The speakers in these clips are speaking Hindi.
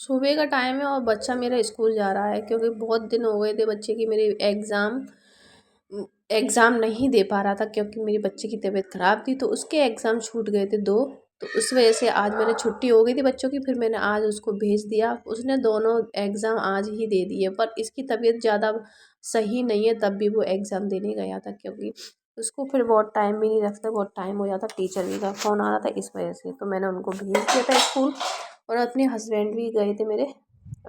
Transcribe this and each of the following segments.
सुबह का टाइम है और बच्चा मेरा स्कूल जा रहा है, क्योंकि बहुत दिन हो गए थे बच्चे की मेरी एग्ज़ाम नहीं दे पा रहा था, क्योंकि मेरी बच्चे की तबीयत ख़राब थी तो उसके एग्ज़ाम छूट गए थे 2। तो उस वजह से आज मैंने छुट्टी हो गई थी बच्चों की, फिर मैंने आज उसको भेज दिया। उसने दोनों एग्ज़ाम आज ही दे दिए, पर इसकी तबीयत ज़्यादा सही नहीं है, तब भी वो एग्ज़ाम देने गया था, क्योंकि उसको फिर बहुत टाइम भी नहीं रखता, बहुत टाइम हो जाता, टीचर भी का फ़ोन आ रहा था, इस वजह से तो मैंने उनको भेज दिया था स्कूल। और अपने हस्बैंड भी गए थे मेरे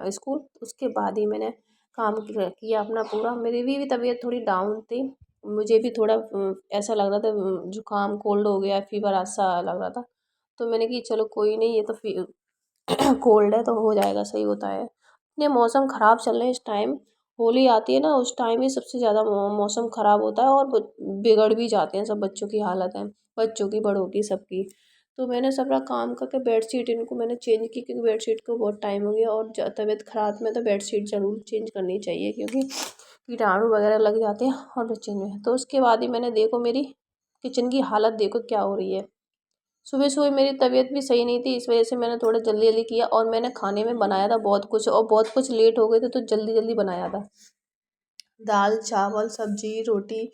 स्कूल। उसके बाद ही मैंने काम किया अपना पूरा। मेरी भी तबीयत थोड़ी डाउन थी, मुझे भी थोड़ा ऐसा लग रहा था, जुकाम कोल्ड हो गया, फीवर ऐसा लग रहा था। तो मैंने कि चलो कोई नहीं, ये तो कोल्ड है तो हो जाएगा, सही होता है। इतने मौसम ख़राब चल रहे हैं इस टाइम। होली आती है ना, उस टाइम ही सबसे ज़्यादा मौसम ख़राब होता है और बिगड़ भी जाते हैं सब बच्चों की हालत है, बच्चों की बड़ों की सबकी। तो मैंने सारा काम करके बेडशीट इनको मैंने चेंज की, क्योंकि बेडशीट को बहुत टाइम हो गया और तबीयत ख़राब में तो बेडशीट ज़रूर चेंज करनी चाहिए, क्योंकि कीटाणु वगैरह लग जाते हैं और बच्चे में। तो उसके बाद ही मैंने देखो मेरी किचन की हालत देखो क्या हो रही है। सुबह सुबह मेरी तबीयत भी सही नहीं थी, इस वजह से मैंने थोड़ा जल्दी जल्दी किया और मैंने खाने में बनाया था बहुत कुछ, और बहुत कुछ लेट हो गए थे तो जल्दी जल्दी बनाया था। दाल चावल सब्जी रोटी,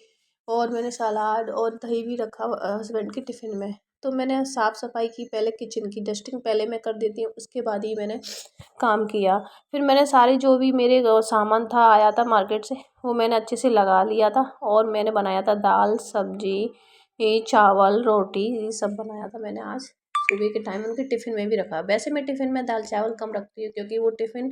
और मैंने सलाद और दही भी रखा हस्बैंड के टिफ़िन में। तो मैंने साफ़ सफाई की, पहले किचन की डस्टिंग पहले मैं कर देती हूँ, उसके बाद ही मैंने काम किया। फिर मैंने सारे जो भी मेरे सामान था आया था मार्केट से, वो मैंने अच्छे से लगा लिया था और मैंने बनाया था दाल सब्जी, ये चावल रोटी, ये सब बनाया था मैंने आज सुबह के टाइम। उनके टिफ़िन में भी रखा। वैसे मैं टिफ़िन में दाल चावल कम रखती हूँ, क्योंकि वो टिफ़िन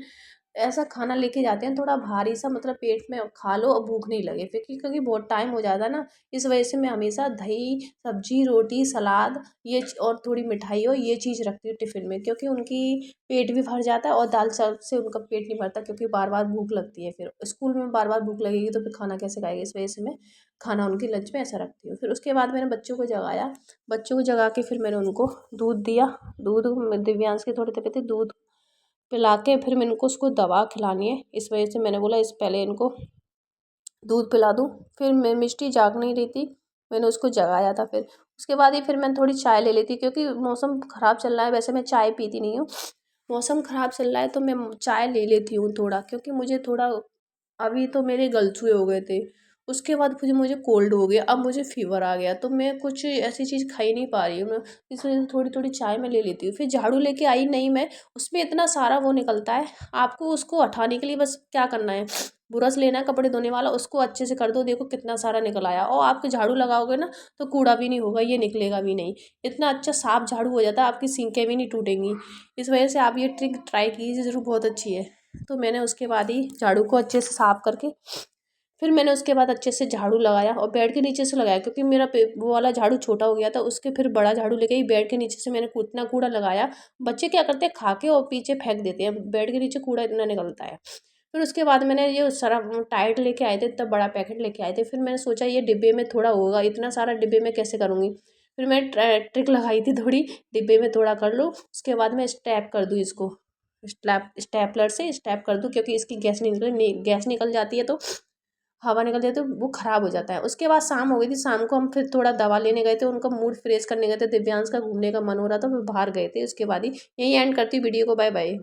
ऐसा खाना लेके जाते हैं थोड़ा भारी सा, मतलब पेट में खा लो और भूख नहीं लगे फिर, क्योंकि बहुत टाइम हो जाता है ना। इस वजह से मैं हमेशा दही सब्जी रोटी सलाद और थोड़ी मिठाई हो, ये चीज़ रखती हूँ टिफ़िन में, क्योंकि उनकी पेट भी भर जाता है और दाल चावल से उनका पेट नहीं भरता, क्योंकि बार बार भूख लगती है। फिर स्कूल में बार बार भूख लगेगी तो फिर खाना कैसे खाएगी, इस वजह से मैं खाना उनके लंच में ऐसा रखती हूँ। फिर उसके बाद मैंने बच्चों को जगाया, बच्चों को जगा के फिर मैंने उनको दूध दिया। दूध दिव्यांश की थोड़ी तबीयत थी, दूध पिला के फिर मैंने उनको उसको दवा खिलानी है, इस वजह से मैंने बोला इस पहले इनको दूध पिला दूँ। फिर मैं मिष्टी जाग नहीं रही थी, मैंने उसको जगाया था। फिर उसके बाद ही फिर मैंने थोड़ी चाय ले ली थी, क्योंकि मौसम ख़राब चल रहा है। वैसे मैं चाय पीती नहीं हूँ, मौसम ख़राब चल रहा है तो मैं चाय ले लेती हूँ थोड़ा, क्योंकि मुझे थोड़ा अभी तो मेरे गलछुए हो गए थे, उसके बाद फिर मुझे कोल्ड हो गया, अब मुझे फ़ीवर आ गया, तो मैं कुछ ऐसी चीज़ खा ही नहीं पा रही हूँ मैं। इस वजह से थोड़ी थोड़ी चाय मैं ले लेती हूँ। फिर झाड़ू लेके आई नहीं मैं, उसमें इतना सारा वो निकलता है, आपको उसको हटाने के लिए बस क्या करना है, ब्रश लेना है कपड़े धोने वाला, उसको अच्छे से कर दो, देखो कितना सारा निकल आया। और आप झाड़ू लगाओगे ना तो कूड़ा भी नहीं होगा, ये निकलेगा भी नहीं, इतना अच्छा साफ झाड़ू हो जाता है, आपकी सिंकें भी नहीं टूटेंगी। इस वजह से आप ये ट्रिक ट्राई कीजिए ज़रूर, बहुत अच्छी है। तो मैंने उसके बाद ही झाड़ू को अच्छे से साफ करके फिर मैंने उसके बाद अच्छे से झाड़ू लगाया और बेड के नीचे से लगाया, क्योंकि मेरा वो वाला झाड़ू छोटा हो गया था, उसके फिर बड़ा झाड़ू लेके ही बेड के नीचे से मैंने इतना कूड़ा लगाया। बच्चे क्या करते हैं, खा के और पीछे फेंक देते हैं, बेड के नीचे कूड़ा इतना निकलता है। फिर उसके बाद मैंने ये सारा टाइड लेके आए थे, तब बड़ा पैकेट लेके आए थे। फिर मैंने सोचा ये डिब्बे में थोड़ा होगा, इतना सारा डिब्बे में कैसे करूँगी। फिर मैं ट्रिक लगाई थी थोड़ी, डिब्बे में थोड़ा कर लो, उसके बाद मैं स्टैप कर दूँ इसको, स्टेपलर से स्टैप कर दूँ, क्योंकि इसकी गैस निकल जाती है तो हवा निकल जाती है तो वो ख़राब हो जाता है। उसके बाद शाम हो गई थी, शाम को हम फिर थोड़ा दवा लेने गए थे, उनका मूड फ्रेश करने गए थे, दिव्यांश का घूमने का मन हो रहा था, फिर बाहर गए थे। उसके बाद ही यहीं एंड करती हूँ वीडियो को, बाय बाय।